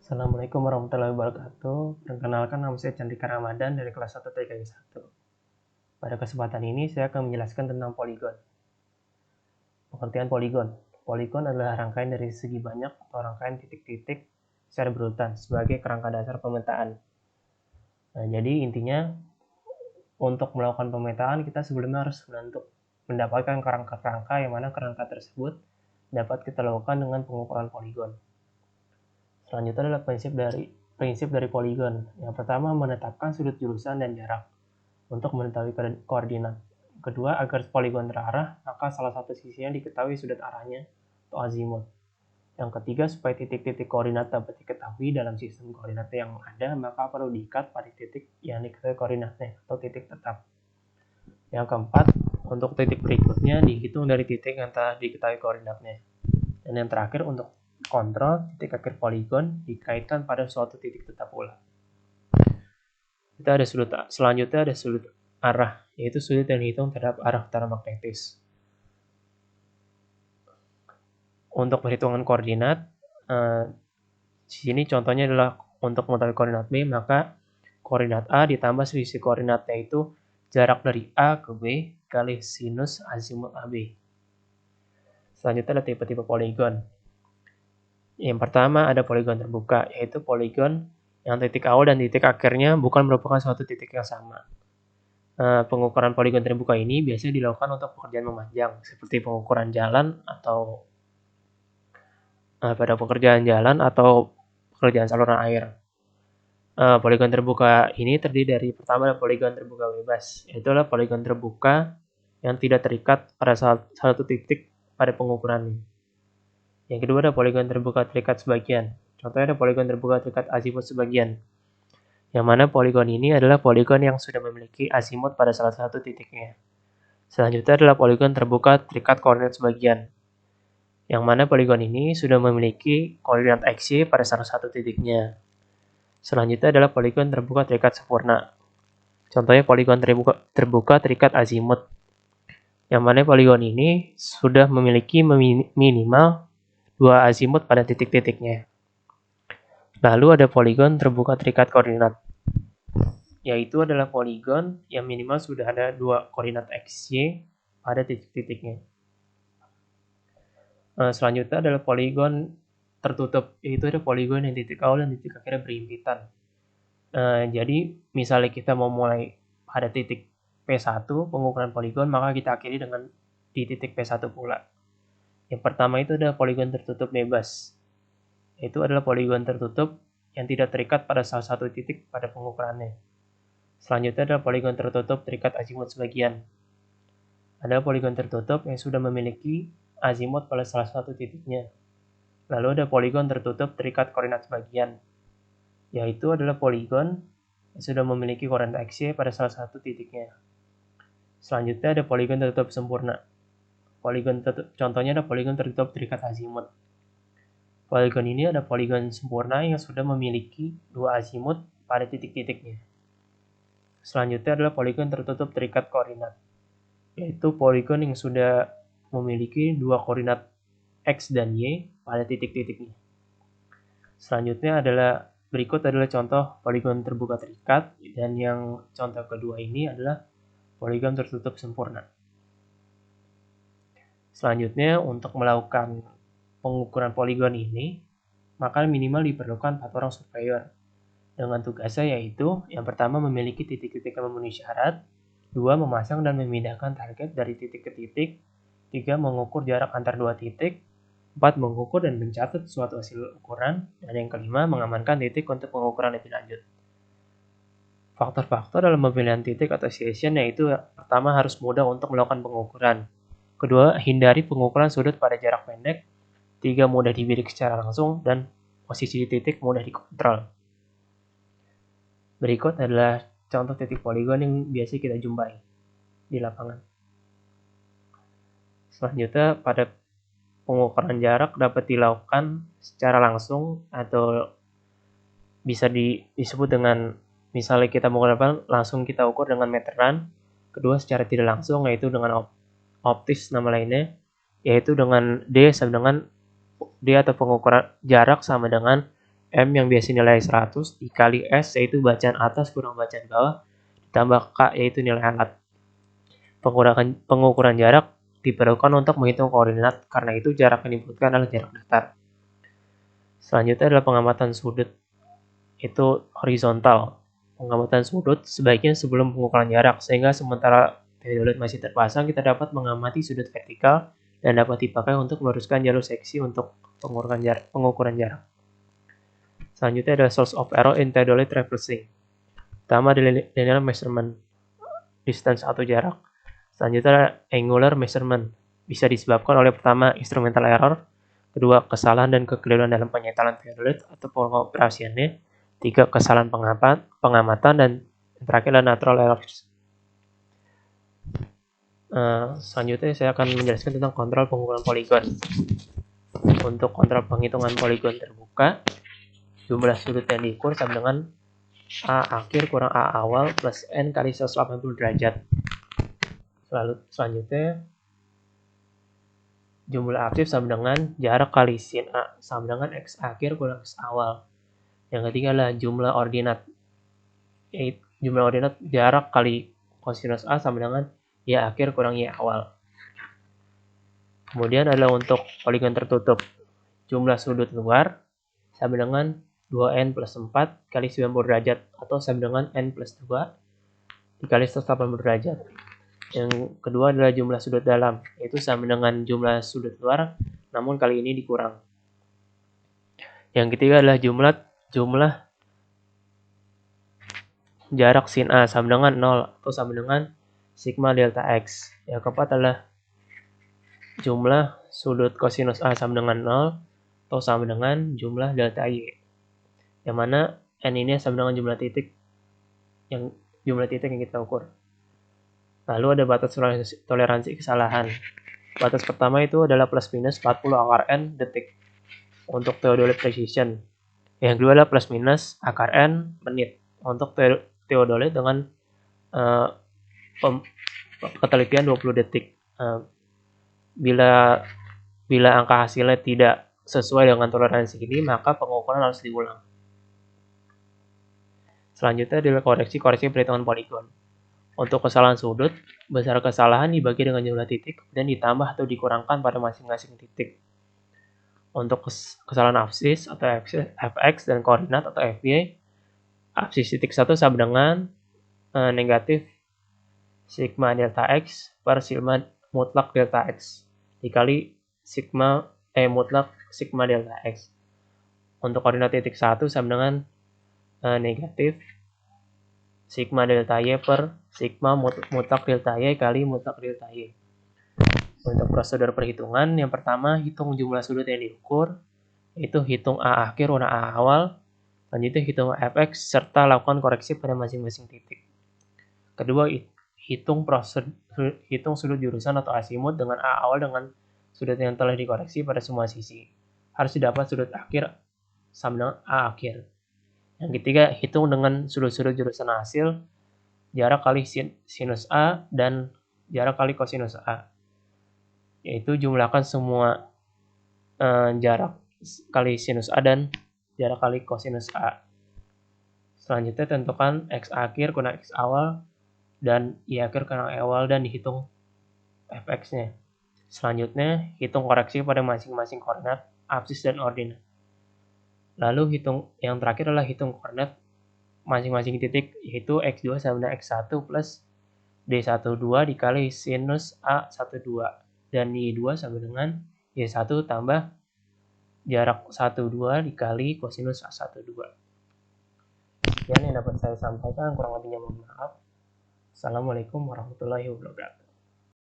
Assalamualaikum warahmatullahi wabarakatuh. Perkenalkan, nama saya Chandrika Ramadan dari kelas 1 TKI 1. Pada kesempatan ini saya akan menjelaskan tentang poligon. Pengertian poligon. Poligon adalah rangkaian dari segi banyak atau rangkaian titik-titik secara berurutan sebagai kerangka dasar pemetaan. Nah, jadi intinya untuk melakukan pemetaan kita sebelumnya harus mendapatkan kerangka-kerangka yang mana kerangka tersebut dapat kita lakukan dengan pengukuran poligon. Selanjutnya adalah prinsip dari poligon. Yang pertama, menetapkan sudut jurusan dan jarak untuk mengetahui koordinat. Kedua, agar poligon terarah, maka salah satu sisinya diketahui sudut arahnya atau azimut. Yang ketiga, supaya titik-titik koordinat dapat diketahui dalam sistem koordinat yang ada, maka perlu diikat pada titik yang diketahui koordinatnya atau titik tetap. Yang keempat, untuk titik berikutnya dihitung dari titik yang telah diketahui koordinatnya. Dan yang terakhir, untuk kontrol titik akhir poligon dikaitkan pada suatu titik tetap pula. Selanjutnya ada sudut arah, yaitu sudut yang dihitung terhadap arah utara magnetis. Untuk perhitungan koordinat, di sini contohnya adalah untuk mengetahui koordinat B, maka koordinat A ditambah selisih koordinat yaitu jarak dari A ke B kali sinus azimut AB. Selanjutnya ada tipe-tipe poligon. Yang pertama ada poligon terbuka, yaitu poligon yang titik awal dan titik akhirnya bukan merupakan suatu titik yang sama. Pengukuran poligon terbuka ini biasanya dilakukan untuk pekerjaan memanjang, seperti pengukuran jalan atau pada pekerjaan jalan atau pekerjaan saluran air. Poligon terbuka ini terdiri dari pertama adalah poligon terbuka bebas, yaitu adalah poligon terbuka yang tidak terikat pada satu titik pada pengukurannya. Yang kedua ada poligon terbuka terikat sebagian. Contohnya ada poligon terbuka terikat azimut sebagian. Yang mana poligon ini adalah poligon yang sudah memiliki azimut pada salah satu titiknya. Selanjutnya adalah poligon terbuka terikat koordinat sebagian. Yang mana poligon ini sudah memiliki koordinat XY pada salah satu titiknya. Selanjutnya adalah poligon terbuka terikat sempurna. Contohnya poligon terbuka terikat azimut. Yang mana poligon ini sudah memiliki minimal 2 azimut pada titik-titiknya. Lalu ada poligon terbuka terikat koordinat, yaitu adalah poligon yang minimal sudah ada 2 koordinat XY pada titik-titiknya. Selanjutnya adalah poligon tertutup, yaitu ada poligon yang titik awal dan titik akhirnya berhimpitan. Jadi misalnya kita mau mulai pada titik P1 pengukuran poligon, maka kita akhiri dengan di titik P1 pula. Yang pertama itu adalah poligon tertutup bebas. Itu adalah poligon tertutup yang tidak terikat pada salah satu titik pada pengukurannya. Selanjutnya adalah poligon tertutup terikat azimut sebagian. Ada poligon tertutup yang sudah memiliki azimut pada salah satu titiknya. Lalu ada poligon tertutup terikat koordinat sebagian, yaitu adalah poligon yang sudah memiliki koordinat XY pada salah satu titiknya. Selanjutnya ada poligon tertutup sempurna. Contohnya ada poligon tertutup terikat azimut. Poligon ini ada poligon sempurna yang sudah memiliki 2 azimut pada titik-titiknya. Selanjutnya adalah poligon tertutup terikat koordinat, yaitu poligon yang sudah memiliki 2 koordinat X dan Y pada titik-titiknya. Selanjutnya berikut adalah contoh poligon terbuka terikat, dan yang contoh kedua ini adalah poligon tertutup sempurna. Selanjutnya, untuk melakukan pengukuran poligon ini, maka minimal diperlukan 4 orang surveyor. Dengan tugasnya yaitu, yang pertama memiliki titik-titik yang memenuhi syarat, 2 memasang dan memindahkan target dari titik ke titik, 3 mengukur jarak antar 2 titik, 4 mengukur dan mencatat suatu hasil ukuran, dan yang kelima mengamankan titik untuk pengukuran lebih lanjut. Faktor-faktor dalam pemilihan titik atau association yaitu pertama harus mudah untuk melakukan pengukuran. Kedua, hindari pengukuran sudut pada jarak pendek. 3, mudah dibidik secara langsung, dan posisi titik mudah dikontrol. Berikut adalah contoh titik poligon yang biasa kita jumpai di lapangan. Selanjutnya, pada pengukuran jarak dapat dilakukan secara langsung atau bisa disebut dengan, misalnya kita mau langsung kita ukur dengan meteran. Kedua, secara tidak langsung yaitu dengan optis nama lainnya, yaitu dengan D atau pengukuran jarak sama dengan M yang biasa nilai 100 dikali S yaitu bacaan atas kurang bacaan bawah ditambah K yaitu nilai alat. Pengukuran jarak diperlukan untuk menghitung koordinat, karena itu jarak yang dibutuhkan adalah jarak datar. Selanjutnya adalah pengamatan sudut, itu horizontal. Pengamatan sudut sebaiknya sebelum pengukuran jarak, sehingga sementara teodolit masih terpasang, kita dapat mengamati sudut vertikal dan dapat dipakai untuk meluruskan jalur seksi untuk pengukuran jarak. Selanjutnya adalah source of error in theodolit reversing. Pertama adalah linear measurement, distance atau jarak. Selanjutnya adalah angular measurement, bisa disebabkan oleh pertama instrumental error, kedua kesalahan dan kekeliruan dalam penyetelan teodolit atau pengoperasiannya, tiga kesalahan pengamatan, dan yang terakhir adalah natural errors. Selanjutnya saya akan menjelaskan tentang kontrol pengukuran poligon. Untuk kontrol penghitungan poligon terbuka, jumlah sudut yang diukur sama dengan A akhir kurang A awal plus N kali 180 derajat. Selanjutnya, jumlah aktif sama dengan jarak kali sin A sama dengan X akhir kurang X awal. Yang ketiga adalah jumlah ordinat. Jumlah ordinat jarak kali kosinus A sama dengan Y akhir kurang Y awal. Kemudian adalah untuk poligon tertutup. Jumlah sudut luar sama dengan 2N plus 4 kali 90 derajat atau sama dengan N plus 2 dikali 180 derajat. Yang kedua adalah jumlah sudut dalam, yaitu sama dengan jumlah sudut luar, namun kali ini dikurang. Yang ketiga adalah jumlah jarak sin A sama dengan 0 atau sama dengan sigma delta X. Yang keempat adalah jumlah sudut kosinus A sama dengan 0 atau sama dengan jumlah delta Y. Yang mana N ini sama dengan jumlah titik yang kita ukur. Lalu ada batas toleransi kesalahan. Batas pertama itu adalah plus minus 40 akar N detik untuk teodolit precision. Yang kedua adalah plus minus akar N menit untuk teodolit dengan ketelitian 20 detik. Bila angka hasilnya tidak sesuai dengan toleransi ini, maka pengukuran harus diulang. Selanjutnya adalah koreksi perhitungan poligon. Untuk kesalahan sudut, besar kesalahan dibagi dengan jumlah titik dan ditambah atau dikurangkan pada masing-masing titik. Untuk kesalahan absis atau fx dan koordinat atau fy, absis titik 1 sama dengan negatif sigma delta x per sigma mutlak delta x dikali sigma mutlak sigma delta x. Untuk koordinat titik 1 sama dengan negatif sigma delta y per sigma mutlak delta y kali mutlak delta y. Untuk prosedur perhitungan, yang pertama hitung jumlah sudut yang diukur, yaitu hitung A akhir kurang A awal, selanjutnya hitung fx serta lakukan koreksi pada masing-masing titik. Kedua, hitung sudut jurusan atau azimut dengan A awal dengan sudut yang telah dikoreksi pada semua sisi. Harus didapat sudut akhir sama dengan A akhir. Yang ketiga, hitung dengan sudut-sudut jurusan hasil, jarak kali sinus A dan jarak kali kosinus A. Yaitu jumlahkan semua jarak kali sinus A dan jarak kali kosinus A. Selanjutnya tentukan X akhir kurang X awal dan Y akhir kurang Y awal dan dihitung fx-nya. Selanjutnya, hitung koreksi pada masing-masing koordinat, absis dan ordinat. Lalu yang terakhir adalah hitung koordinat masing-masing titik, yaitu x2 sama dengan x1 plus d12 dikali sinus A12 dan y2 sama dengan y1 tambah jarak 12 dikali kosinus A12. Sekian yang dapat saya sampaikan, kurang lebihnya mohon maaf. Assalamualaikum warahmatullahi wabarakatuh.